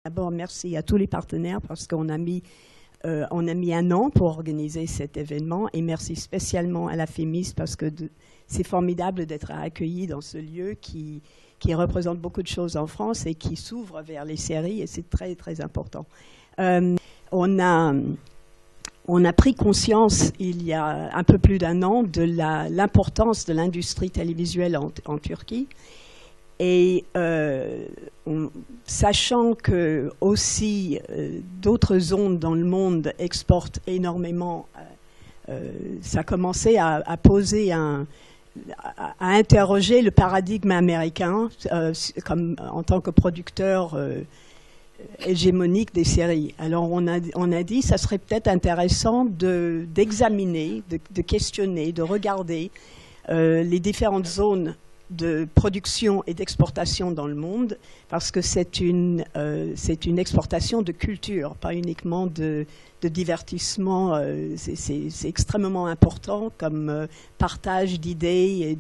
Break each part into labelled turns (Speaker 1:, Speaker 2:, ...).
Speaker 1: D'abord, merci à tous les partenaires parce qu'on a mis un an pour organiser cet événement et merci spécialement à la FEMIS parce que c'est formidable d'être accueilli dans ce lieu qui représente beaucoup de choses en France et qui s'ouvre vers les séries et c'est très très important. On a pris conscience il y a un peu plus d'un an de l'importance de l'industrie télévisuelle en Turquie. Et sachant que aussi d'autres zones dans le monde exportent énormément, ça a commencé à poser à interroger le paradigme américain comme en tant que producteur hégémonique des séries. Alors on a dit ça serait peut-être intéressant d'examiner, de questionner, de regarder les différentes zones de production et d'exportation dans le monde, parce que c'est une exportation de culture, pas uniquement de divertissement. C'est extrêmement important comme partage d'idées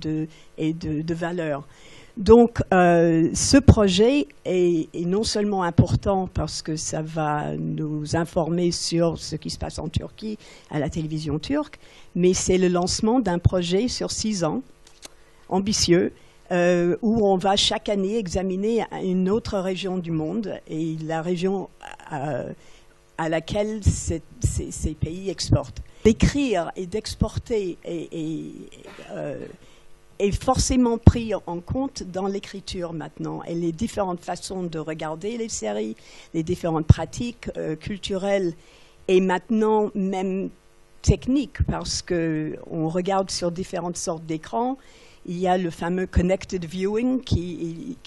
Speaker 1: et de valeurs. Donc, ce projet est non seulement important parce que ça va nous informer sur ce qui se passe en Turquie à la télévision turque, mais c'est le lancement d'un projet sur 6 ans, ambitieux, où on va chaque année examiner une autre région du monde et la région à laquelle ces pays exportent. D'écrire et d'exporter est forcément pris en compte dans l'écriture maintenant et les différentes façons de regarder les séries, les différentes pratiques culturelles et maintenant même techniques parce qu'on regarde sur différentes sortes d'écrans. Il y a le fameux connected viewing qui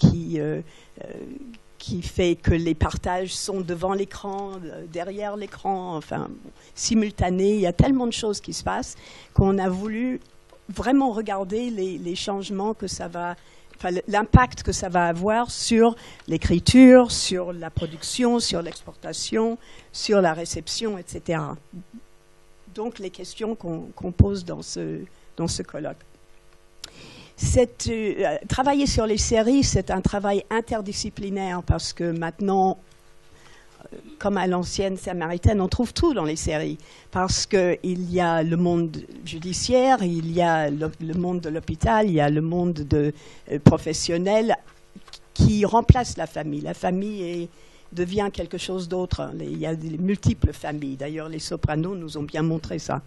Speaker 1: fait que les partages sont devant l'écran, derrière l'écran, enfin simultanés. Il y a tellement de choses qui se passent qu'on a voulu vraiment regarder les changements que ça va, enfin l'impact que ça va avoir sur l'écriture, sur la production, sur l'exportation, sur la réception, etc. Donc les questions qu'on pose dans ce colloque. Travailler sur les séries, c'est un travail interdisciplinaire parce que maintenant, comme à l'ancienne samaritaine, on trouve tout dans les séries. Parce qu'il y a le monde judiciaire, il y a le monde de l'hôpital, il y a le monde professionnel qui remplace la famille. La famille devient quelque chose d'autre. Il y a des multiples familles. D'ailleurs, les Sopranos nous ont bien montré ça.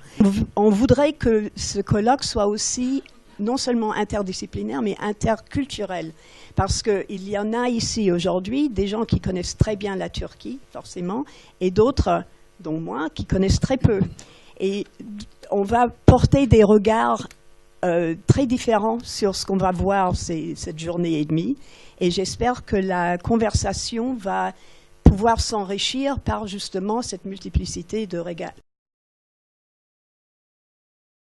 Speaker 1: On voudrait que ce colloque soit aussi non seulement interdisciplinaire, mais interculturel. Parce qu'il y en a ici aujourd'hui des gens qui connaissent très bien la Turquie, forcément, et d'autres, dont moi, qui connaissent très peu. Et on va porter des regards très différents sur ce qu'on va voir cette journée et demie. Et j'espère que la conversation va pouvoir s'enrichir par justement cette multiplicité de